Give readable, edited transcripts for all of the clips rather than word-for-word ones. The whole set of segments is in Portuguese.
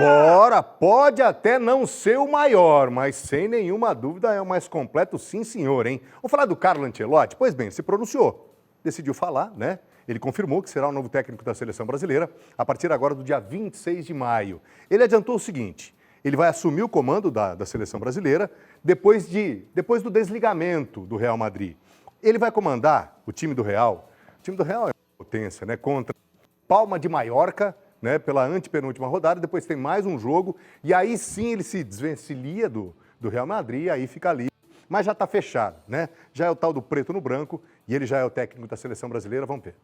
Bora! Pode até não ser o maior, mas sem nenhuma dúvida é o mais completo, sim senhor, hein? Vamos falar do Carlo Ancelotti? Pois bem, se pronunciou, decidiu falar, né? Ele confirmou que será o novo técnico da seleção brasileira a partir agora do dia 26 de maio. Ele adiantou o seguinte: ele vai assumir o comando da seleção brasileira depois do desligamento do Real Madrid. Ele vai comandar o time do Real. O time do Real é uma potência, né? Contra Palma de Maiorca, né? Pela antepenúltima rodada. Depois tem mais um jogo. E aí sim ele se desvencilha do Real Madrid, aí fica ali. Mas já está fechado, né? Já é o tal do preto no branco e ele já é o técnico da seleção brasileira. Vamos ver.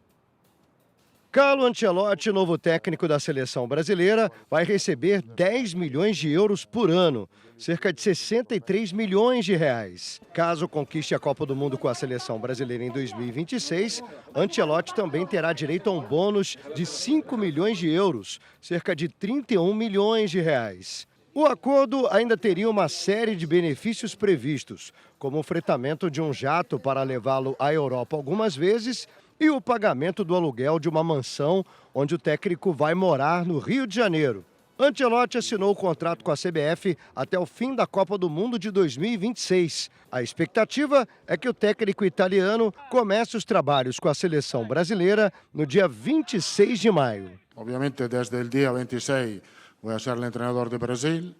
Carlo Ancelotti, novo técnico da seleção brasileira, vai receber 10 milhões de euros por ano, cerca de 63 milhões de reais. Caso conquiste a Copa do Mundo com a seleção brasileira em 2026, Ancelotti também terá direito a um bônus de 5 milhões de euros, cerca de 31 milhões de reais. O acordo ainda teria uma série de benefícios previstos, como o fretamento de um jato para levá-lo à Europa algumas vezes e o pagamento do aluguel de uma mansão onde o técnico vai morar no Rio de Janeiro. Ancelotti assinou o contrato com a CBF até o fim da Copa do Mundo de 2026. A expectativa é que o técnico italiano comece os trabalhos com a seleção brasileira no dia 26 de maio. Obviamente, desde o dia 26 voy a ser el entrenador de Brasil,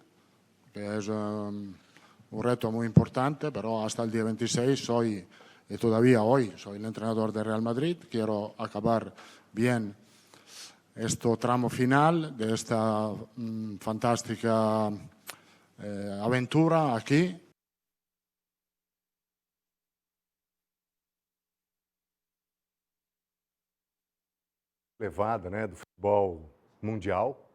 que es un reto muy importante, pero hasta el día 26 soy, y todavía hoy, soy el entrenador de Real Madrid. Quiero acabar bien este tramo final de esta fantástica aventura aquí. Levada, né, do futebol mundial.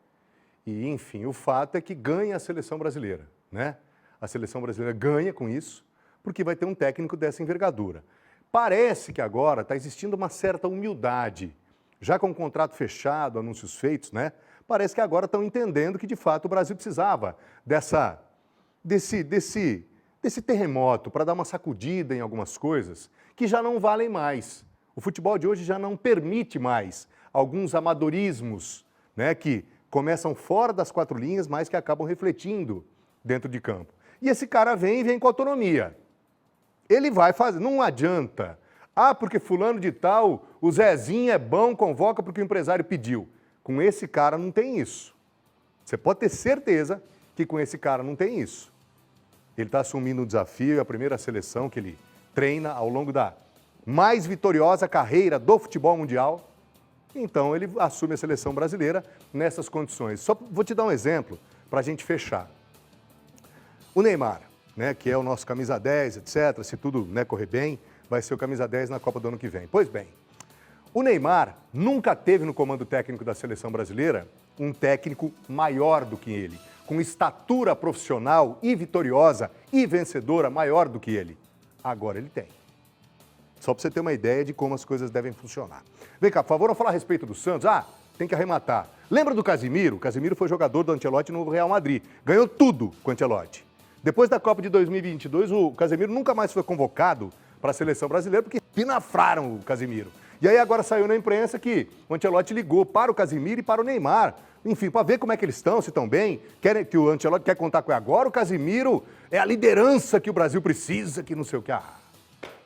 E, enfim, o fato é que ganha a seleção brasileira, né? A seleção brasileira ganha com isso, porque vai ter um técnico dessa envergadura. Parece que agora está existindo uma certa humildade, já com o contrato fechado, anúncios feitos, né? Parece que agora estão entendendo que, de fato, o Brasil precisava desse terremoto para dar uma sacudida em algumas coisas que já não valem mais. O futebol de hoje já não permite mais alguns amadorismos, né, que começam fora das quatro linhas, mas que acabam refletindo dentro de campo. E esse cara vem com autonomia. Ele vai fazer, não adianta. Ah, porque fulano de tal, o Zezinho é bom, convoca porque o empresário pediu. Com esse cara não tem isso. Você pode ter certeza que com esse cara não tem isso. Ele está assumindo um desafio, é a primeira seleção que ele treina ao longo da mais vitoriosa carreira do futebol mundial. Então, ele assume a seleção brasileira nessas condições. Só vou te dar um exemplo para a gente fechar. O Neymar, né, que é o nosso camisa 10, etc., se tudo, né, correr bem, vai ser o camisa 10 na Copa do ano que vem. Pois bem, o Neymar nunca teve no comando técnico da seleção brasileira um técnico maior do que ele, com estatura profissional e vitoriosa e vencedora maior do que ele. Agora ele tem. Só para você ter uma ideia de como as coisas devem funcionar. Vem cá, por favor, vamos falar a respeito do Santos. Ah, tem que arrematar. Lembra do Casimiro? O Casimiro foi jogador do Ancelotti no Real Madrid. Ganhou tudo com o Ancelotti. Depois da Copa de 2022, o Casimiro nunca mais foi convocado para a seleção brasileira porque pinafraram o Casimiro. E aí agora saiu na imprensa que o Ancelotti ligou para o Casimiro e para o Neymar. Enfim, para ver como é que eles estão, se estão bem. Que o Ancelotti quer contar com ele agora. O Casimiro é a liderança que o Brasil precisa, que não sei o que. Ah,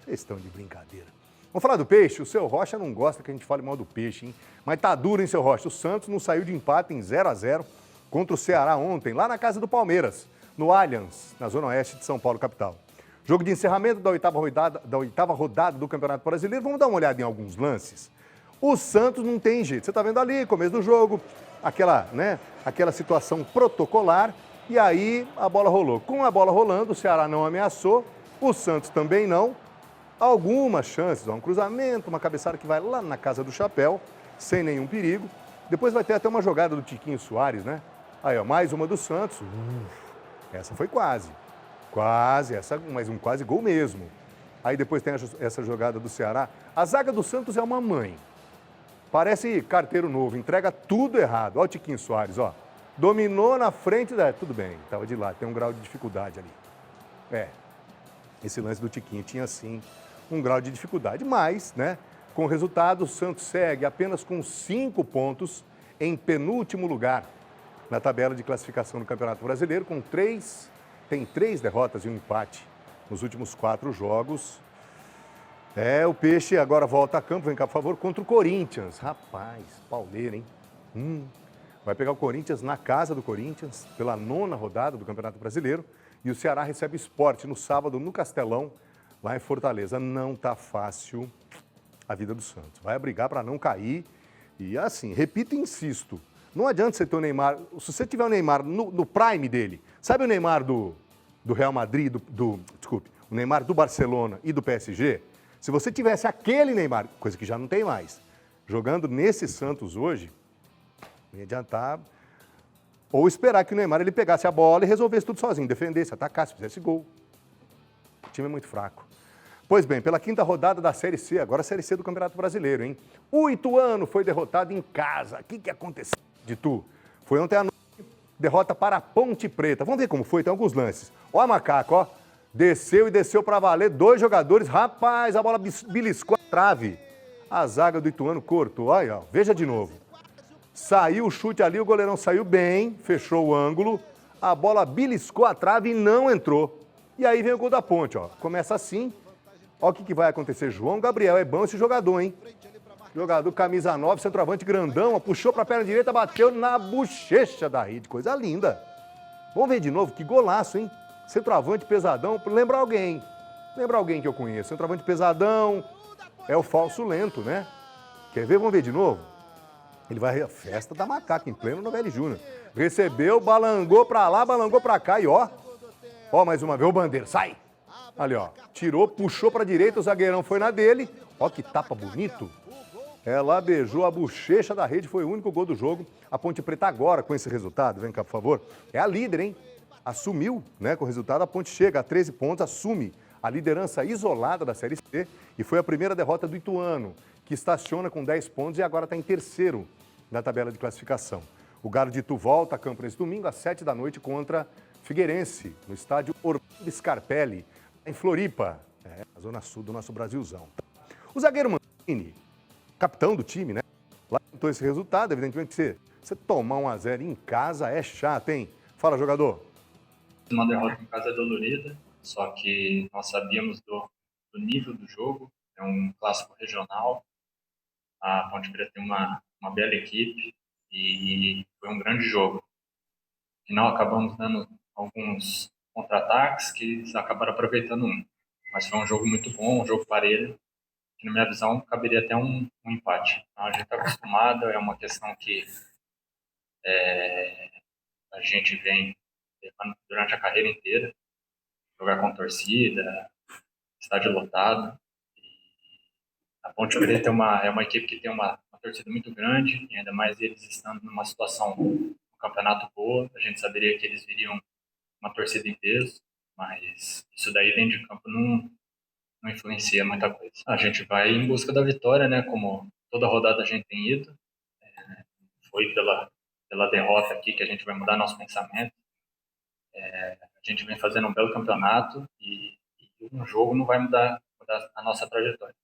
vocês estão de brincadeira. Vamos falar do Peixe? O seu Rocha não gosta que a gente fale mal do Peixe, hein? Mas tá duro, hein, seu Rocha? O Santos não saiu de empate em 0-0 contra o Ceará ontem, lá na casa do Palmeiras, no Allianz, na zona oeste de São Paulo, capital. Jogo de encerramento da oitava rodada do Campeonato Brasileiro. Vamos dar uma olhada em alguns lances. O Santos não tem jeito. Você tá vendo ali, começo do jogo, aquela situação protocolar, e aí a bola rolou. Com a bola rolando, o Ceará não ameaçou, o Santos também não. Algumas chances, um cruzamento, uma cabeçada que vai lá na casa do chapéu, sem nenhum perigo. Depois vai ter até uma jogada do Tiquinho Soares, né? Aí, ó, mais uma do Santos. Essa foi quase. Quase, mas um quase gol mesmo. Aí depois tem essa jogada do Ceará. A zaga do Santos é uma mãe. Parece carteiro novo, entrega tudo errado. Olha o Tiquinho Soares, ó. Dominou na frente, tudo bem, estava de lado, tem um grau de dificuldade ali. Esse lance do Tiquinho tinha, sim, um grau de dificuldade. Mas, né, com o resultado, o Santos segue apenas com 5 pontos em penúltimo lugar. na tabela de classificação do Campeonato Brasileiro, tem 3 derrotas e um empate nos últimos 4 jogos. O Peixe agora volta a campo, vem cá, por favor, contra o Corinthians. Rapaz, pauleira, hein? Vai pegar o Corinthians na casa do Corinthians, pela 9ª rodada do Campeonato Brasileiro. E o Ceará recebe o Sport no sábado, no Castelão, lá em Fortaleza. Não tá fácil a vida do Santos. Vai brigar para não cair. E assim, repito e insisto, não adianta você ter o Neymar. Se você tiver o Neymar no prime dele, sabe o Neymar do Real Madrid, desculpe, o Neymar do Barcelona e do PSG? Se você tivesse aquele Neymar, coisa que já não tem mais, jogando nesse Santos hoje, não ia adiantar. Ou esperar que o Neymar ele pegasse a bola e resolvesse tudo sozinho, defendesse, atacasse, fizesse gol. O time é muito fraco. Pois bem, pela 5ª rodada da Série C, agora a Série C do Campeonato Brasileiro, hein? O Ituano foi derrotado em casa. O que aconteceu, Ditu? Foi ontem à noite, derrota para a Ponte Preta. Vamos ver como foi, tem alguns lances. Ó a macaco, ó. Desceu e desceu para valer 2 jogadores. Rapaz, a bola beliscou a trave. A zaga do Ituano cortou. Olha, ó, veja de novo. Saiu o chute ali, o goleirão saiu bem, fechou o ângulo. A bola beliscou a trave e não entrou. E aí vem o gol da Ponte, ó. Começa assim. Ó o que vai acontecer. João Gabriel, é bom esse jogador, hein? Jogador camisa 9, centroavante grandão, ó, puxou para a perna direita, bateu na bochecha da rede. Coisa linda. Vamos ver de novo, que golaço, hein? Centroavante pesadão, lembra alguém que eu conheço. Centroavante pesadão, é o falso lento, né? Quer ver? Vamos ver de novo? Ele vai à festa da macaca, em pleno Novelli Júnior. Recebeu, balangou pra lá, balangou pra cá e ó, mais uma vez, o Bandeira, sai! Ali, ó, tirou, puxou pra direita, o zagueirão foi na dele. Ó que tapa bonito. Ela beijou a bochecha da rede, foi o único gol do jogo. A Ponte Preta agora, com esse resultado, vem cá, por favor, é a líder, hein? Assumiu, né, com o resultado, a Ponte chega a 13 pontos, assume a liderança isolada da Série C e foi a primeira derrota do Ituano, que estaciona com 10 pontos e agora está em terceiro na tabela de classificação. O Galo de Itu volta a campo nesse domingo às 7 da noite contra Figueirense, no estádio Orlando Scarpelli, em Floripa, na zona sul do nosso Brasilzão. O zagueiro Mancini, capitão do time, né, lamentou esse resultado. Evidentemente que você tomar 1-0 em casa é chato, hein? Fala, jogador. Uma derrota em casa é dolorida, só que nós sabíamos do nível do jogo, é um clássico regional, a Ponte Preta tem uma bela equipe e foi um grande jogo. No final acabamos dando alguns contra-ataques que eles acabaram aproveitando mas foi um jogo muito bom, um jogo parelho, que na minha visão caberia até um empate. Então, a gente está acostumado, é uma questão que a gente vem durante a carreira inteira, jogar com torcida, estádio lotado. A Ponte Preta é uma equipe que tem uma torcida muito grande, e ainda mais eles estando numa situação no campeonato boa, a gente saberia que eles viriam uma torcida em peso, mas isso daí dentro de campo não influencia muita coisa. A gente vai em busca da vitória, né? Como toda rodada a gente tem ido. Foi pela derrota aqui que a gente vai mudar nosso pensamento. A gente vem fazendo um belo campeonato e um jogo não vai mudar a nossa trajetória.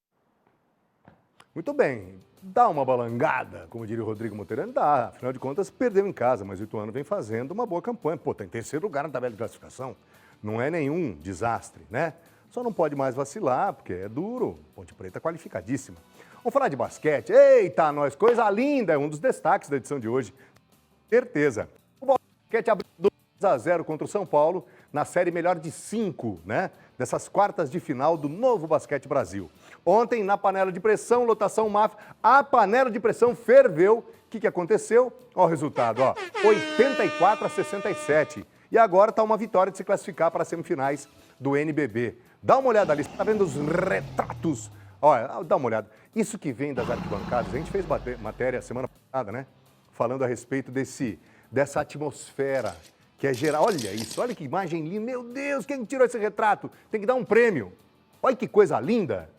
Muito bem. Dá uma balangada, como diria o Rodrigo Monteiro, dá. Afinal de contas, perdeu em casa, mas o Ituano vem fazendo uma boa campanha. Pô, tá em terceiro lugar na tabela de classificação. Não é nenhum desastre, né? Só não pode mais vacilar, porque é duro. Ponte Preta qualificadíssima. Vamos falar de basquete. Eita, nós, coisa linda! É um dos destaques da edição de hoje. Certeza. O basquete abriu 2-0 contra o São Paulo na série melhor de 5, né? Dessas quartas de final do Novo Basquete Brasil. Ontem, na panela de pressão, lotação MAF, a panela de pressão ferveu. O que aconteceu? Olha o resultado, ó, 84-67. E agora está uma vitória de se classificar para as semifinais do NBB. Dá uma olhada ali, você está vendo os retratos? Olha, dá uma olhada. Isso que vem das arquibancadas, a gente fez matéria semana passada, né? Falando a respeito dessa atmosfera que é geral. Olha isso, olha que imagem linda. Meu Deus, quem tirou esse retrato? Tem que dar um prêmio. Olha que coisa linda.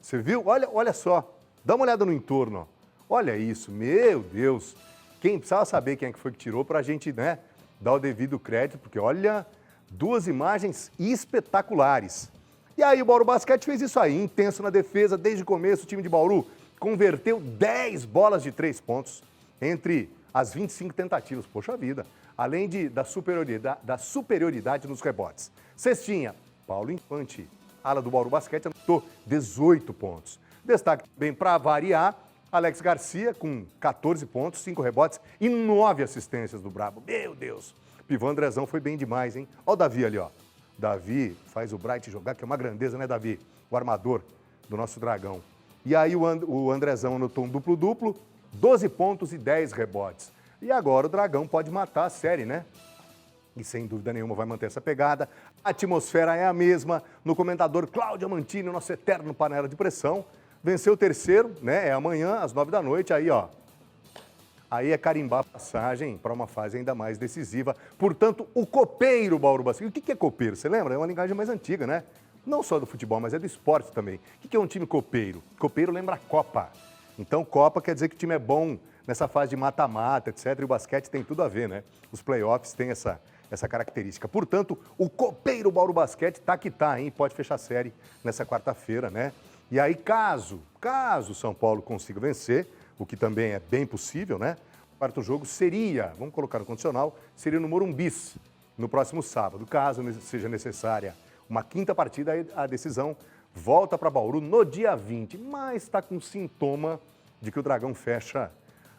Você viu? Olha só. Dá uma olhada no entorno. Ó. Olha isso, meu Deus. Quem precisava saber quem é que foi que tirou para a gente, né, dar o devido crédito, porque olha, duas imagens espetaculares. E aí o Bauru Basquete fez isso aí, intenso na defesa, desde o começo o time de Bauru converteu 10 bolas de 3 pontos entre as 25 tentativas. Poxa vida. Além da superioridade nos rebotes. Cestinha, Paulo Infante, ala do Bauru Basquete, anotou 18 pontos. Destaque bem para variar, Alex Garcia com 14 pontos, 5 rebotes e 9 assistências do Brabo. Meu Deus! Pivô Andrezão foi bem demais, hein? Olha o Davi ali, ó. Davi faz o Bright jogar, que é uma grandeza, né, Davi? O armador do nosso Dragão. E aí o Andrezão anotou um duplo-duplo, 12 pontos e 10 rebotes. E agora o Dragão pode matar a série, né? E sem dúvida nenhuma vai manter essa pegada. A atmosfera é a mesma. No comentador Cláudio Mantini, nosso eterno panela de pressão. Venceu o terceiro, né? É amanhã, às 9 da noite. Aí, ó. Aí é carimbar a passagem para uma fase ainda mais decisiva. Portanto, o copeiro Bauru Basquete. O que é copeiro? Você lembra? É uma linguagem mais antiga, né? Não só do futebol, mas é do esporte também. O que é um time copeiro? Copeiro lembra a Copa. Então, Copa quer dizer que o time é bom nessa fase de mata-mata, etc. E o basquete tem tudo a ver, né? Os playoffs têm essa característica. Portanto, o copeiro Bauru Basquete tá que tá, hein? Pode fechar a série nessa quarta-feira, né? E aí, caso o São Paulo consiga vencer, o que também é bem possível, né? O quarto jogo seria, vamos colocar no condicional, seria no Morumbis, no próximo sábado. Caso seja necessária uma quinta partida, a decisão volta para Bauru no dia 20, mas está com sintoma de que o Dragão fecha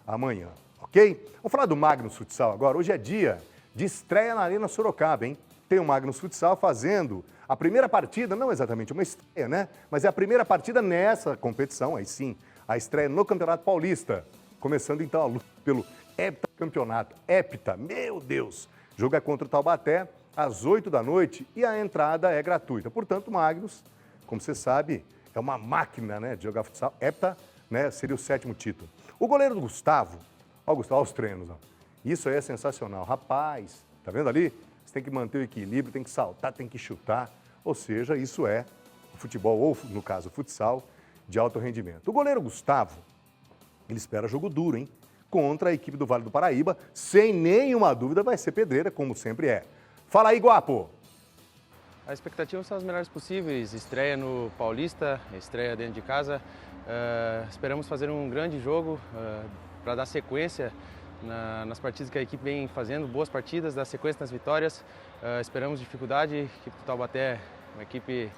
amanhã, ok? Vamos falar do Magnus Futsal agora. Hoje é dia de estreia na Arena Sorocaba, hein? Tem o Magnus Futsal fazendo a primeira partida, não exatamente uma estreia, né? Mas é a primeira partida nessa competição, aí sim, a estreia no Campeonato Paulista. Começando então a luta pelo heptacampeonato. Hepta, meu Deus! Jogo é contra o Taubaté às 8 da noite e a entrada é gratuita. Portanto, o Magnus, como você sabe, é uma máquina, né, de jogar futsal. Hepta, né, seria o 7º título. O goleiro do Gustavo, ó, Gustavo, os treinos, ó. Isso aí é sensacional. Rapaz, tá vendo ali? Você tem que manter o equilíbrio, tem que saltar, tem que chutar. Ou seja, isso é o futebol, ou no caso o futsal, de alto rendimento. O goleiro Gustavo, ele espera jogo duro, hein? Contra a equipe do Vale do Paraíba, sem nenhuma dúvida vai ser pedreira, como sempre é. Fala aí, Guapo! A expectativa são as melhores possíveis, estreia no Paulista, estreia dentro de casa. Esperamos fazer um grande jogo para dar sequência nas partidas que a equipe vem fazendo, boas partidas, dar sequência nas vitórias. Esperamos dificuldade, a equipe do Taubaté é uma equipe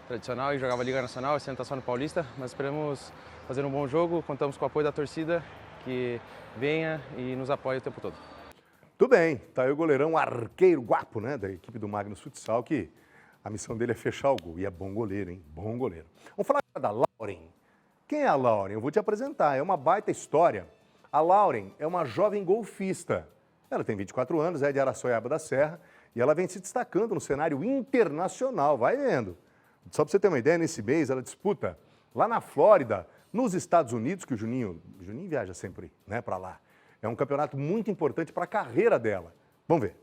tradicional e jogava Liga Nacional, esse ano está só no Paulista, mas esperamos fazer um bom jogo, contamos com o apoio da torcida que venha e nos apoie o tempo todo. Tudo bem, tá aí o goleirão arqueiro Guapo, né, da equipe do Magnus Futsal, que a missão dele é fechar o gol, e é bom goleiro, hein, bom goleiro. Vamos falar da Lauren. Quem é a Lauren? Eu vou te apresentar, é uma baita história. A Lauren é uma jovem golfista. Ela tem 24 anos, é de Araçoiaba da Serra, e ela vem se destacando no cenário internacional, vai vendo. Só para você ter uma ideia, nesse mês ela disputa lá na Flórida, nos Estados Unidos, que o Juninho viaja sempre, né, para lá. É um campeonato muito importante para a carreira dela. Vamos ver.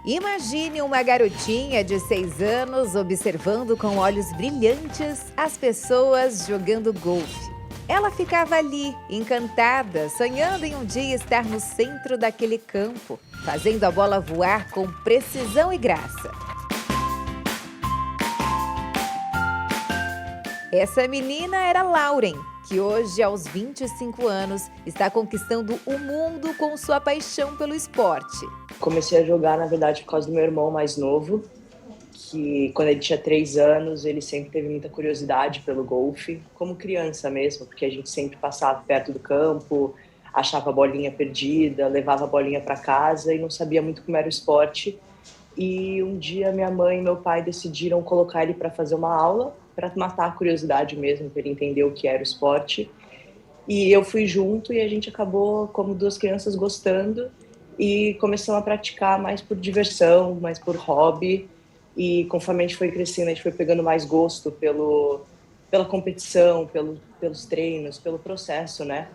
Imagine uma garotinha de 6 anos observando com olhos brilhantes as pessoas jogando golfe. Ela ficava ali, encantada, sonhando em um dia estar no centro daquele campo, fazendo a bola voar com precisão e graça. Essa menina era Lauren, que hoje, aos 25 anos, está conquistando o mundo com sua paixão pelo esporte. Comecei a jogar, na verdade, por causa do meu irmão mais novo, que quando ele tinha 3 anos, ele sempre teve muita curiosidade pelo golfe, como criança mesmo, porque a gente sempre passava perto do campo, achava a bolinha perdida, levava a bolinha para casa e não sabia muito como era o esporte. E um dia minha mãe e meu pai decidiram colocar ele para fazer uma aula, para matar a curiosidade mesmo, para ele entender o que era o esporte. E eu fui junto e a gente acabou, como 2 crianças, gostando e começamos a praticar mais por diversão, mais por hobby. E conforme a gente foi crescendo, a gente foi pegando mais gosto pela competição, pelos treinos, pelo processo, né?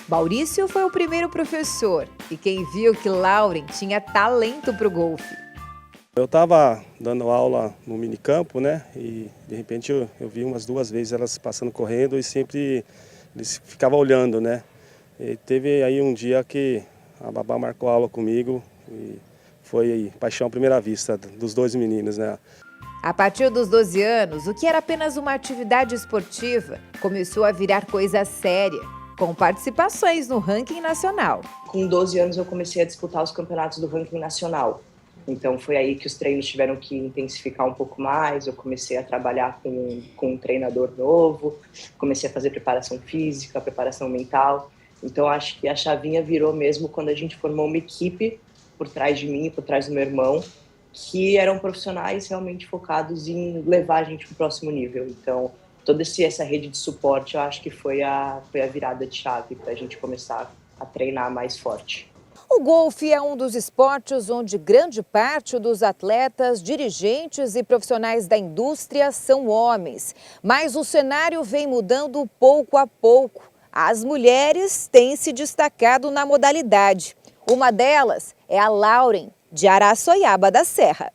Maurício foi o primeiro professor e quem viu que Lauren tinha talento para o golfe. Eu estava dando aula no minicampo, né? E de repente eu vi umas 2 vezes elas passando correndo e sempre eles ficavam olhando, né? E teve aí um dia que a babá marcou aula comigo e foi aí, paixão à primeira vista dos 2 meninos, né? A partir dos 12 anos, o que era apenas uma atividade esportiva começou a virar coisa séria. com participações no ranking nacional. Com 12 anos eu comecei a disputar os campeonatos do ranking nacional. Então foi aí que os treinos tiveram que intensificar um pouco mais, eu comecei a trabalhar com um treinador novo, comecei a fazer preparação física, preparação mental. Então acho que a chavinha virou mesmo quando a gente formou uma equipe por trás de mim e por trás do meu irmão, que eram profissionais realmente focados em levar a gente para o próximo nível. Então toda essa rede de suporte eu acho que foi a virada de chave para a gente começar a treinar mais forte. O golfe é um dos esportes onde grande parte dos atletas, dirigentes e profissionais da indústria são homens. Mas o cenário vem mudando pouco a pouco. As mulheres têm se destacado na modalidade. Uma delas é a Lauren, de Araçoiaba da Serra.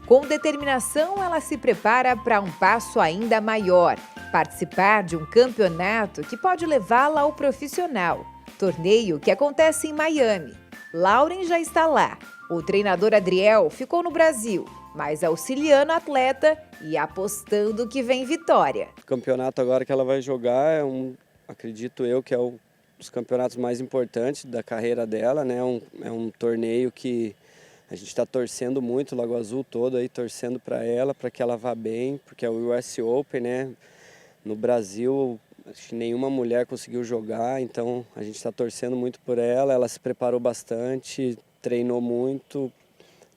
Com determinação, ela se prepara para um passo ainda maior. Participar de um campeonato que pode levá-la ao profissional. Torneio que acontece em Miami. Lauren já está lá. O treinador Adriel ficou no Brasil, mas auxiliando a atleta e apostando que vem vitória. O campeonato agora que ela vai jogar acredito eu que é um dos campeonatos mais importantes da carreira dela, né? É um torneio que a gente está torcendo muito, o Lago Azul todo aí torcendo para ela, para que ela vá bem, porque é o US Open, né? No Brasil, acho que nenhuma mulher conseguiu jogar, então a gente está torcendo muito por ela. Ela se preparou bastante, treinou muito.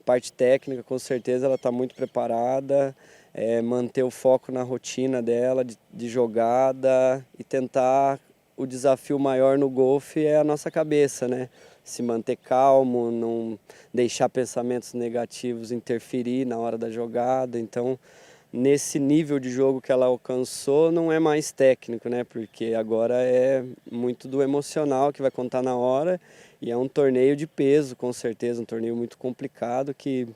Parte técnica, com certeza, ela está muito preparada. Manter o foco na rotina dela de jogada e tentar. O desafio maior no golfe é a nossa cabeça, né? Se manter calmo, não deixar pensamentos negativos interferir na hora da jogada. Então, nesse nível de jogo que ela alcançou, não é mais técnico, né? Porque agora é muito do emocional que vai contar na hora. E é um torneio de peso, com certeza, um torneio muito complicado que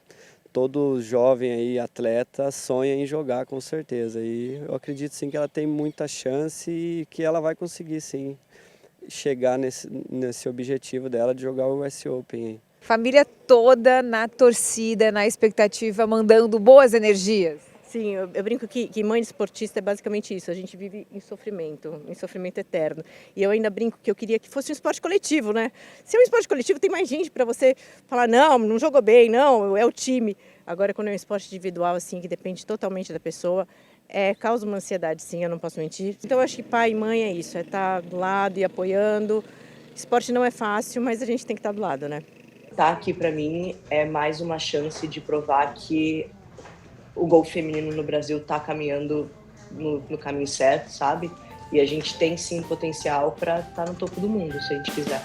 todo jovem aí, atleta, sonha em jogar, com certeza. E eu acredito sim que ela tem muita chance e que ela vai conseguir sim chegar nesse objetivo dela de jogar o US Open. Família toda na torcida, na expectativa, mandando boas energias. Sim, eu brinco que mãe de esportista é basicamente isso, a gente vive em sofrimento eterno. E eu ainda brinco que eu queria que fosse um esporte coletivo, né? Se é um esporte coletivo, tem mais gente para você falar, não jogou bem, não, é o time. Agora, quando é um esporte individual, assim, que depende totalmente da pessoa, causa uma ansiedade, sim, eu não posso mentir. Então, eu acho que pai e mãe é isso, estar do lado e apoiando. Esporte não é fácil, mas a gente tem que estar do lado, né? Tá aqui, para mim, é mais uma chance de provar que o golfe feminino no Brasil está caminhando no caminho certo, sabe? E a gente tem sim potencial para estar no topo do mundo, se a gente quiser.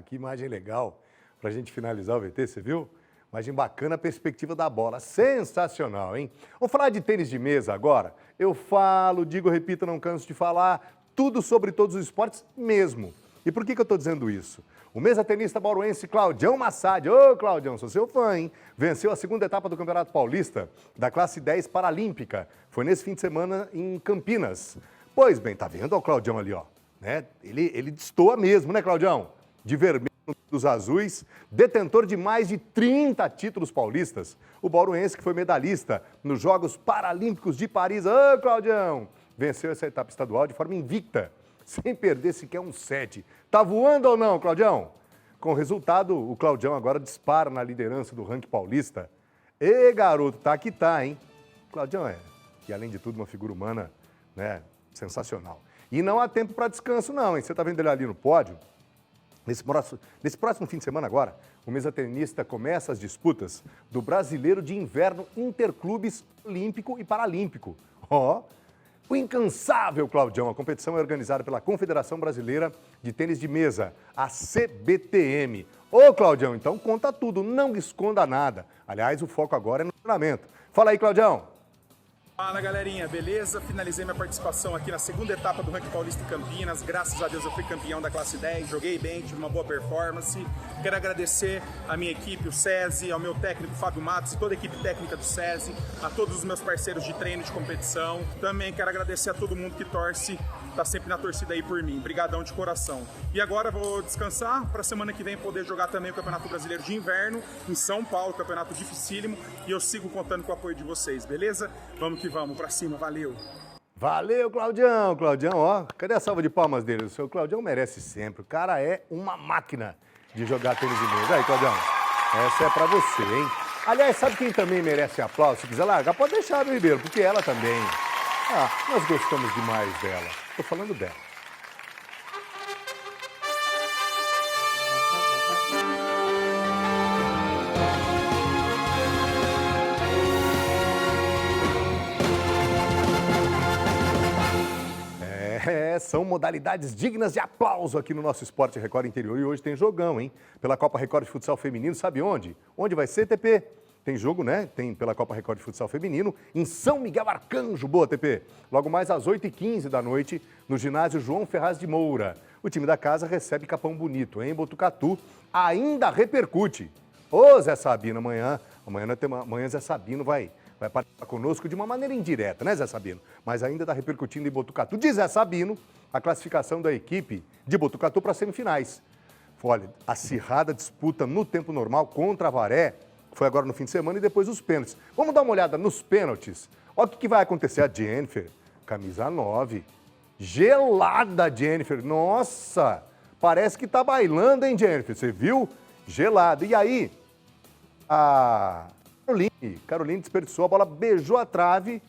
Que imagem legal para a gente finalizar o VT, você viu? Imagem bacana, a perspectiva da bola. Sensacional, hein? Vamos falar de tênis de mesa agora? Eu falo, digo, repito, não canso de falar. Tudo sobre todos os esportes mesmo. E por que eu estou dizendo isso? O mesa-tenista bauruense Claudião Massad, ô Claudião, sou seu fã, hein? Venceu a segunda etapa do Campeonato Paulista da classe 10 Paralímpica. Foi nesse fim de semana em Campinas. Pois bem, tá vendo o Claudião ali, ó? Né? Ele destoa mesmo, né, Claudião? De vermelho dos azuis, detentor de mais de 30 títulos paulistas. O bauruense que foi medalhista nos Jogos Paralímpicos de Paris. Ô, Claudião! Venceu essa etapa estadual de forma invicta, sem perder sequer um set. Tá voando ou não, Claudião? Com o resultado, o Claudião agora dispara na liderança do ranking paulista. Ê, garoto, tá que tá, hein? Claudião e além de tudo, uma figura humana, né, sensacional. E não há tempo para descanso não, hein? Você tá vendo ele ali no pódio? Nesse próximo fim de semana agora, o mesa-tenista começa as disputas do Brasileiro de Inverno Interclubes Olímpico e Paralímpico. Ó, o incansável Claudião. A competição é organizada pela Confederação Brasileira de Tênis de Mesa, a CBTM. Ô, Claudião, então conta tudo, não esconda nada. Aliás, o foco agora é no treinamento. Fala aí, Claudião. Fala, galerinha, beleza? Finalizei minha participação aqui na segunda etapa do Ranking Paulista em Campinas. Graças a Deus eu fui campeão da classe 10, joguei bem, tive uma boa performance. Quero agradecer a minha equipe, o SESI, ao meu técnico Fábio Matos e toda a equipe técnica do SESI, a todos os meus parceiros de treino de competição. Também quero agradecer a todo mundo que torce tá sempre na torcida aí por mim. Brigadão de coração. E agora vou descansar para semana que vem poder jogar também o Campeonato Brasileiro de Inverno em São Paulo, campeonato dificílimo, e eu sigo contando com o apoio de vocês, beleza? Vamos que vamos, pra cima, valeu! Valeu, Claudião. Claudião, ó, cadê a salva de palmas dele? O seu Claudião merece sempre. O cara é uma máquina de jogar tênis de mesa. Aí, Claudião, essa é pra você, hein? Aliás, sabe quem também merece aplauso? Se quiser largar, pode deixar, meu Ribeiro, porque ela também. Ah, nós gostamos demais dela. Tô falando dela. São modalidades dignas de aplauso aqui no nosso Esporte Record Interior. E hoje tem jogão, hein? Pela Copa Record de Futsal Feminino, sabe onde? Onde vai ser, TP? Tem jogo, né? Tem pela Copa Record de Futsal Feminino em São Miguel Arcanjo. Boa, TP. Logo mais às 8h15 da noite, no ginásio João Ferraz de Moura. O time da casa recebe Capão Bonito, em Botucatu. Ainda repercute. Ô, Zé Sabino, amanhã Zé Sabino vai participar conosco de uma maneira indireta, né, Zé Sabino? Mas ainda está repercutindo em Botucatu. Diz Zé Sabino a classificação da equipe de Botucatu para as semifinais. Olha, acirrada disputa no tempo normal contra a Avaré, foi agora no fim de semana, e depois os pênaltis. Vamos dar uma olhada nos pênaltis. Olha o que vai acontecer. A Jennifer, camisa 9. Gelada, Jennifer. Nossa, parece que tá bailando, hein, Jennifer? Você viu? Gelada. E aí, a Caroline desperdiçou a bola, beijou a trave.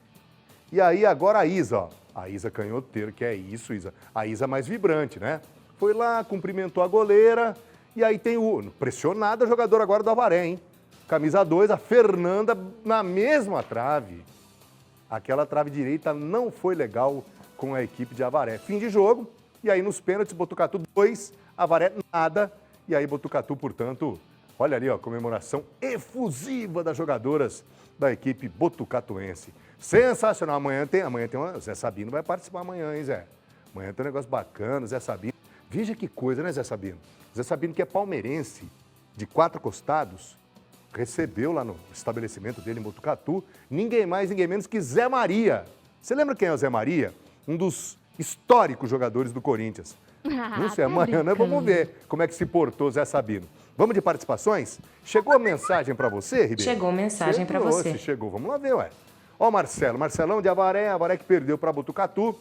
E aí agora a Isa, ó. A Isa canhoteira, que é isso, Isa. A Isa mais vibrante, né? Foi lá, cumprimentou a goleira. E aí tem o pressionada jogador agora do Avaré, hein? Camisa 2, a Fernanda na mesma trave. Aquela trave direita não foi legal com a equipe de Avaré. Fim de jogo. E aí nos pênaltis, Botucatu 2, Avaré nada. E aí Botucatu, portanto... Olha ali, ó, comemoração efusiva das jogadoras da equipe botucatuense. Sensacional. Amanhã tem uma... Zé Sabino vai participar amanhã, hein, Zé? Amanhã tem um negócio bacana, Zé Sabino. Veja que coisa, né, Zé Sabino? Zé Sabino, que é palmeirense, de 4 costados, recebeu lá no estabelecimento dele em Botucatu, ninguém mais, ninguém menos que Zé Maria. Você lembra quem é o Zé Maria? Um dos históricos jogadores do Corinthians. Não sei, amanhã nós vamos ver como é que se portou Zé Sabino. Vamos de participações? Chegou a mensagem para você, Ribeiro? Chegou mensagem para você. Se chegou, vamos lá ver, ué. Ó, Marcelão de Avaré, Avaré que perdeu para Botucatu.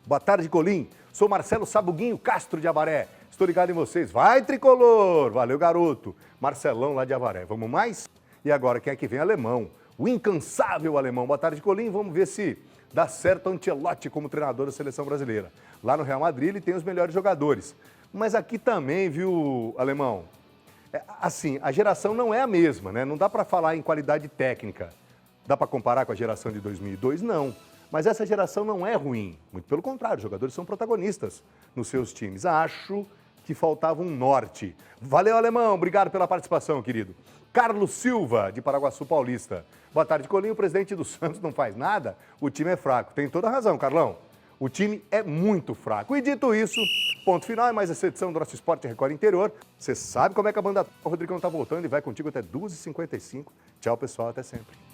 Boa tarde, Colim. Sou Marcelo Sabuguinho Castro de Avaré. Estou ligado em vocês. Vai, Tricolor! Valeu, garoto. Marcelão lá de Avaré. Vamos mais? E agora, quem é que vem? Alemão. O incansável Alemão. Boa tarde, Colim. Vamos ver se dá certo Ancelotti como treinador da Seleção Brasileira. Lá no Real Madrid ele tem os melhores jogadores. Mas aqui também, viu, Alemão? Assim, a geração não é a mesma, né? Não dá para falar em qualidade técnica. Dá para comparar com a geração de 2002? Não. Mas essa geração não é ruim. Muito pelo contrário, os jogadores são protagonistas nos seus times. Acho que faltava um norte. Valeu, Alemão. Obrigado pela participação, querido. Carlos Silva, de Paraguaçu Paulista. Boa tarde, Colinho. O presidente do Santos não faz nada? O time é fraco. Tem toda a razão, Carlão. O time é muito fraco. E dito isso, ponto final. É mais essa edição do nosso Esporte Record Interior. Você sabe como é que a banda... O Rodrigão tá voltando e vai contigo até 2h55. Tchau, pessoal. Até sempre.